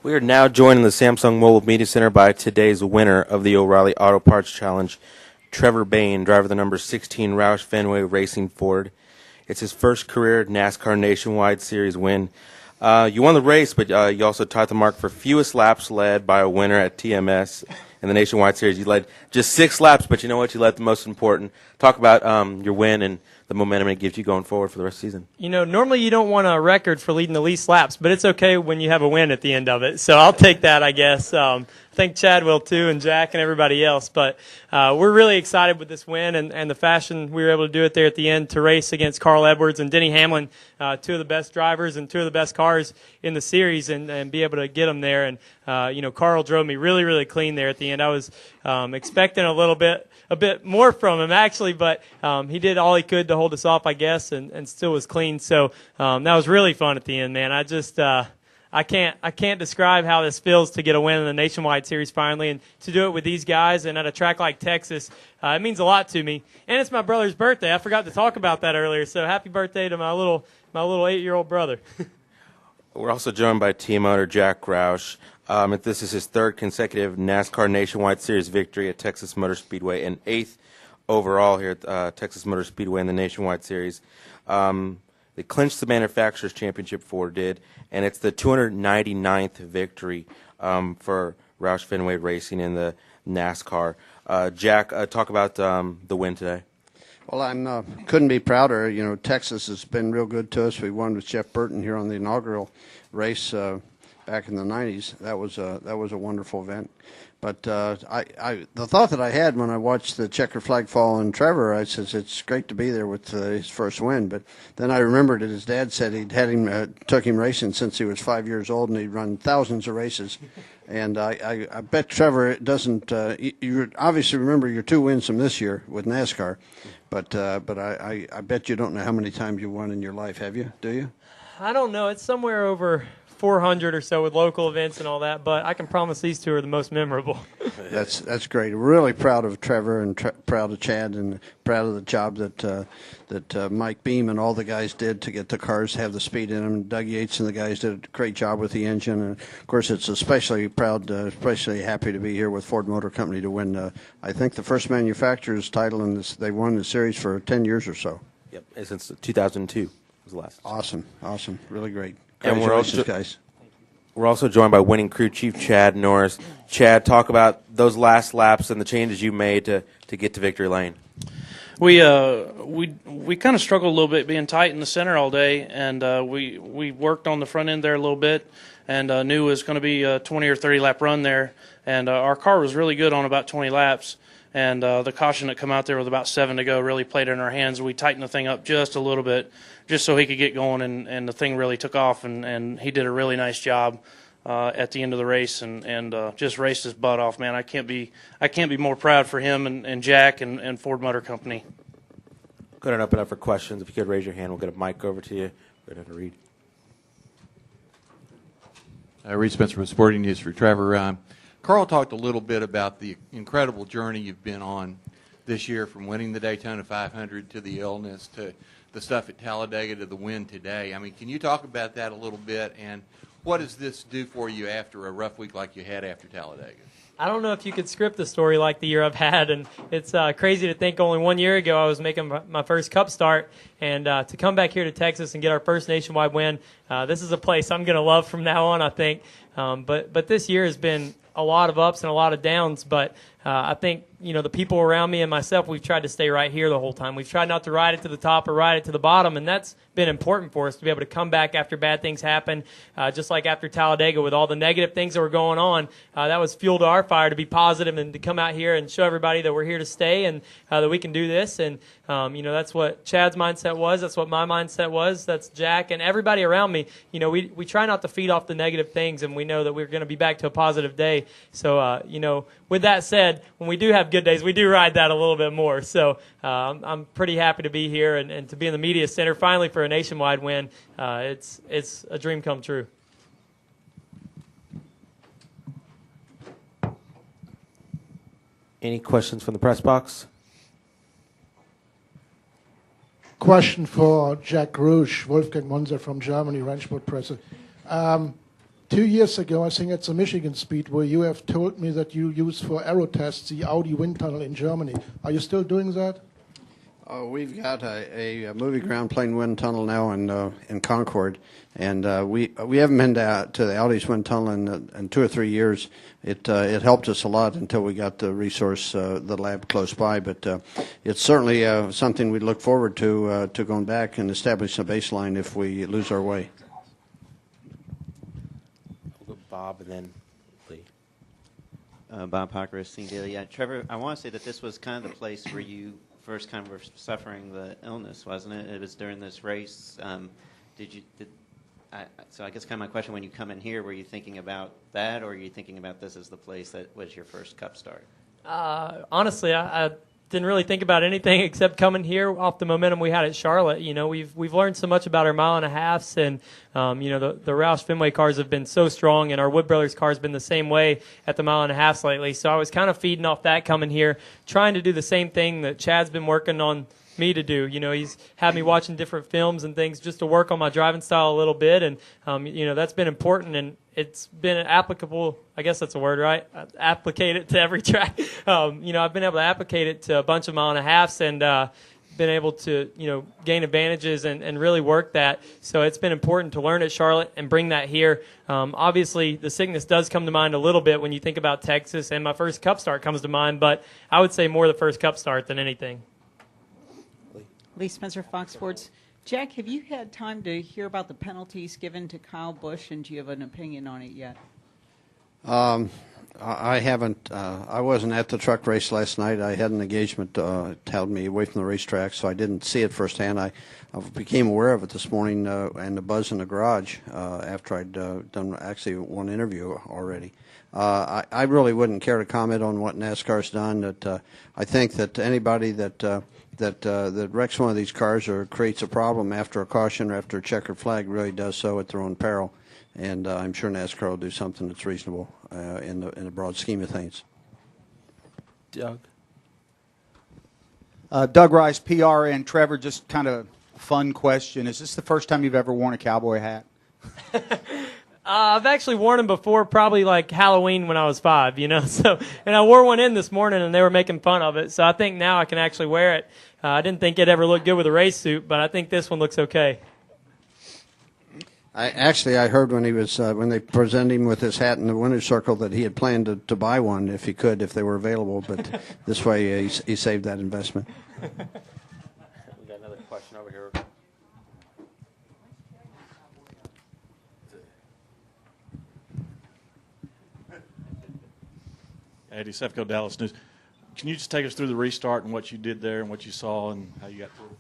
We are now joined in the Samsung Mobile Media Center by today's winner of the O'Reilly Auto Parts Challenge, Trevor Bayne, driver of the number 16 Roush Fenway Racing Ford. It's his first career NASCAR Nationwide Series win. You won the race, but you also tied the mark for fewest laps led by a winner at TMS in the Nationwide Series. You led just 6 laps, but you know what? You led the most important. Talk about your win and the momentum it gives you going forward for the rest of the season. You know, normally you don't want a record for leading the least laps, but it's okay when you have a win at the end of it. So I'll take that, I guess. I think Chad will too, and Jack and everybody else. But we're really excited with this win and the fashion we were able to do it there at the end to race against Carl Edwards and Denny Hamlin, 2 of the best drivers and 2 of the best cars in the series, and be able to get them there. And, Carl drove me really, really clean there at the end. I was expecting a bit more from him, actually, but he did all he could to hold us off, I guess, and still was clean. So that was really fun at the end, man. I can't describe how this feels to get a win in the Nationwide Series finally, and to do it with these guys and at a track like Texas. It means a lot to me. And it's my brother's birthday. I forgot to talk about that earlier. So happy birthday to my little 8-year-old brother. We're also joined by team owner Jack Roush. This is his 3rd consecutive NASCAR Nationwide Series victory at Texas Motor Speedway and 8th overall here at Texas Motor Speedway in the Nationwide Series. They clinched the Manufacturers Championship, Ford did, and it's the 299th victory for Roush Fenway Racing in the NASCAR. Jack, talk about the win today. Well, I couldn't be prouder. You know, Texas has been real good to us. We won with Jeff Burton here on the inaugural race back in the 90s. That was a wonderful event. But the thought that I had when I watched the checker flag fall on Trevor, I says it's great to be there with his first win. But then I remembered that his dad said he'd had him took him racing since he was 5 years old, and he'd run thousands of races. And I bet Trevor doesn't. You obviously remember your 2 wins from this year with NASCAR, but I bet you don't know how many times you won in your life. Have you? Do you? I don't know. It's somewhere over 400 or so with local events and all that, but I can promise these 2 are the most memorable. That's great. Really proud of Trevor and proud of Chad and proud of the job that Mike Beam and all the guys did to get the cars to have the speed in them. Doug Yates and the guys did a great job with the engine, and of course it's especially happy to be here with Ford Motor Company to win. I think the first manufacturer's title in this. They won the series for 10 years or so. Yep, since 2002 was the last. Awesome, really great. And Guys. We're also joined by winning crew chief Chad Norris. Chad, talk about those last laps and the changes you made to get to victory lane. We kind of struggled a little bit being tight in the center all day, and we worked on the front end there a little bit, and knew it was going to be a 20 or 30 lap run there, and our car was really good on about 20 laps. And the caution that come out there with about 7 to go really played in our hands. We tightened the thing up just a little bit, just so he could get going, and the thing really took off. And he did a really nice job at the end of the race, and just raced his butt off, man. I can't be more proud for him and Jack and Ford Motor Company. Go ahead and open up for questions. If you could raise your hand, we'll get a mic over to you. Go ahead and read. Reed Spencer with Sporting News for Trevor. Carl talked a little bit about the incredible journey you've been on this year, from winning the Daytona 500 to the illness to the stuff at Talladega to the win today. I mean, can you talk about that a little bit, and what does this do for you after a rough week like you had after Talladega? I don't know if you could script a story like the year I've had, and it's crazy to think only 1 year ago I was making my first Cup start, and to come back here to Texas and get our first nationwide win, this is a place I'm going to love from now on, I think. But this year has been a lot of ups and a lot of downs, but I think, the people around me and myself, we've tried to stay right here the whole time. We've tried not to ride it to the top or ride it to the bottom, and that's been important for us to be able to come back after bad things happen, just like after Talladega with all the negative things that were going on. That was fuel to our fire to be positive and to come out here and show everybody that we're here to stay and that we can do this. And, that's what Chad's mindset was. That's what my mindset was. That's Jack and everybody around me. We try not to feed off the negative things, and we know that we're going to be back to a positive day. So, with that said, when we do have good days, we do ride that a little bit more. So I'm pretty happy to be here and to be in the media center finally for a nationwide win. It's a dream come true. Any questions from the press box? Question for Jack Roush, Wolfgang Munzer from Germany, Rennsport Presse. 2 years ago, I think at the Michigan Speedway, you have told me that you use for aero tests the Audi wind tunnel in Germany. Are you still doing that? We've got a movie ground plane wind tunnel now in Concord, and we haven't been to the Audi's wind tunnel in 2 or 3 years. It helped us a lot until we got the resource, the lab close by. But it's certainly something we look forward to going back and establishing a baseline if we lose our way. We'll go Bob and then Lee. Bob Pocker, Scene Daily. Yeah, Trevor, I want to say that this was kind of the place where you first kind of were suffering the illness, wasn't it? It was during this race. So I guess kind of my question, when you come in here, were you thinking about that, or are you thinking about this as the place that was your first Cup start? Honestly, I didn't really think about anything except coming here off the momentum we had at Charlotte. You know, we've learned so much about our mile and a halves, and you know, the Roush Fenway cars have been so strong, and our Wood Brothers car has been the same way at the mile and a halves lately. So I was kind of feeding off that coming here, trying to do the same thing that Chad's been working on me to do. You know, he's had me watching different films and things just to work on my driving style a little bit, and you know, that's been important, and it's been applicable. I guess that's a word, right? Applicate it to every track. You know, I've been able to applicate it to a bunch of mile and a halves, and been able to, you know, gain advantages and really work that. So it's been important to learn at Charlotte and bring that here. Obviously, the sickness does come to mind a little bit when you think about Texas, and my first Cup start comes to mind, but I would say more the first Cup start than anything. Lee Spencer, Fox Sports. Jack, have you had time to hear about the penalties given to Kyle Busch, and do you have an opinion on it yet? I haven't. I wasn't at the truck race last night. I had an engagement held me away from the racetrack, so I didn't see it firsthand. I became aware of it this morning and the buzz in the garage after I'd done actually one interview already. I really wouldn't care to comment on what NASCAR's done. I think that anybody that wrecks one of these cars or creates a problem after a caution or after a checkered flag really does so at their own peril. And I'm sure NASCAR will do something that's reasonable in the broad scheme of things. Doug. Doug Rice, PRN. Trevor, just kind of a fun question. Is this the first time you've ever worn a cowboy hat? I've actually worn them before, probably like Halloween when I was 5, you know. So, and I wore one in this morning, and they were making fun of it. So I think now I can actually wear it. I didn't think it ever looked good with a race suit, but I think this one looks okay. I heard when he was when they presented him with his hat in the winner's circle that he had planned to buy one if he could, if they were available. But this way he saved that investment. We got another question over here. Eddie Sefco, Dallas News. Can you just take us through the restart and what you did there and what you saw and how you got through?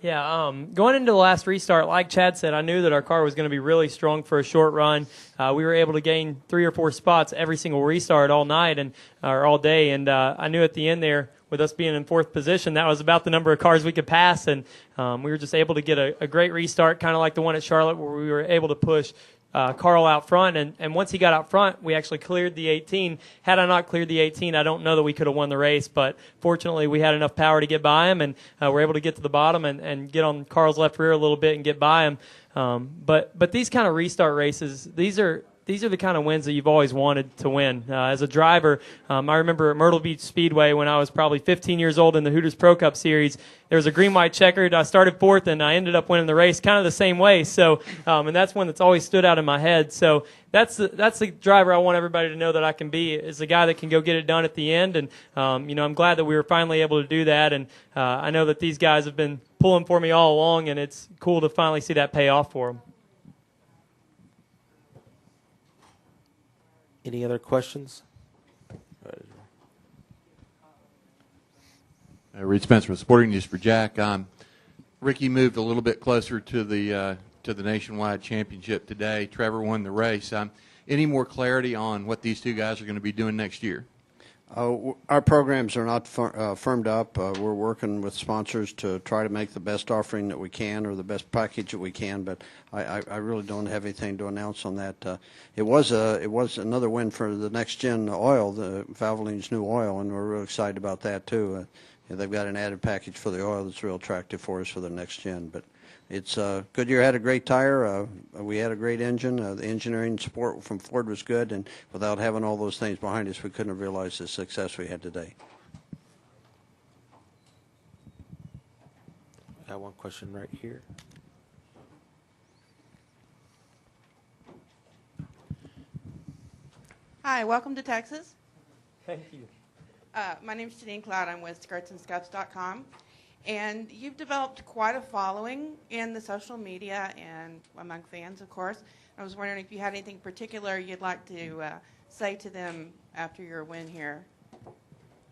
Yeah, going into the last restart, like Chad said, I knew that our car was going to be really strong for a short run. We were able to gain 3 or 4 spots every single restart all night or all day, and I knew at the end there, with us being in 4th position, that was about the number of cars we could pass, and we were just able to get a great restart, kind of like the one at Charlotte, where we were able to push Carl out front, and once he got out front, we actually cleared the 18. Had I not cleared the 18, I don't know that we could have won the race, but fortunately we had enough power to get by him, and we're able to get to the bottom and get on Carl's left rear a little bit and get by him. But these kind of restart races, these are the kind of wins that you've always wanted to win. As a driver, I remember at Myrtle Beach Speedway when I was probably 15 years old in the Hooters Pro Cup Series, there was a green-white checkered. I started 4th, and I ended up winning the race kind of the same way. So, and that's one that's always stood out in my head. So that's the driver I want everybody to know that I can be, is the guy that can go get it done at the end. And, you know, I'm glad that we were finally able to do that. And I know that these guys have been pulling for me all along, and it's cool to finally see that pay off for them. Any other questions? Reed Spencer with Sporting News for Jack. Ricky moved a little bit closer to the Nationwide Championship today. Trevor won the race. Any more clarity on what these two guys are going to be doing next year? Our programs are not firmed up. We're working with sponsors to try to make the best offering that we can, or the best package that we can, but I really don't have anything to announce on that. It was another win for the Next Gen oil, the Valvoline's new oil, and we're really excited about that too. they've got an added package for the oil that's real attractive for us for the next gen. But it's Goodyear had a great tire. We had a great engine. The engineering support from Ford was good, and without having all those things behind us, we couldn't have realized the success we had today. I got one question right here. Hi, welcome to Texas. Thank you. My name is Janine Cloud. I'm with skirtsandscuffs.com. And you've developed quite a following in the social media and among fans, of course. I was wondering if you had anything particular you'd like to say to them after your win here.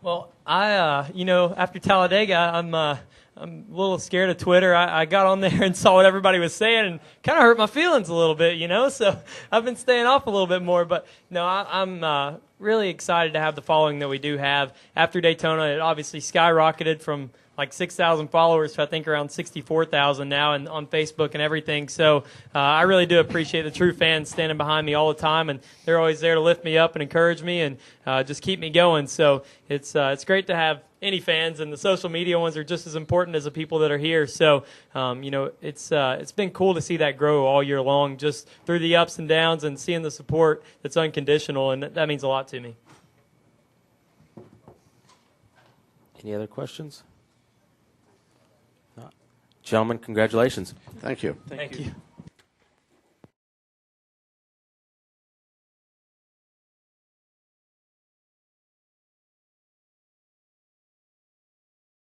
Well, after Talladega, I'm a little scared of Twitter. I got on there and saw what everybody was saying and kind of hurt my feelings a little bit, So I've been staying off a little bit more. But no, I'm really excited to have the following that we do have. After Daytona, it obviously skyrocketed from like 6,000 followers to I think around 64,000 now and on Facebook and everything. So I really do appreciate the true fans standing behind me all the time, and they're always there to lift me up and encourage me and just keep me going. So it's great to have any fans, and the social media ones are just as important as the people that are here. So it's been cool to see that grow all year long, just through the ups and downs, and seeing the support that's unconditional, and that means a lot to me. Any other questions? Gentlemen, congratulations. Thank you. Thank you.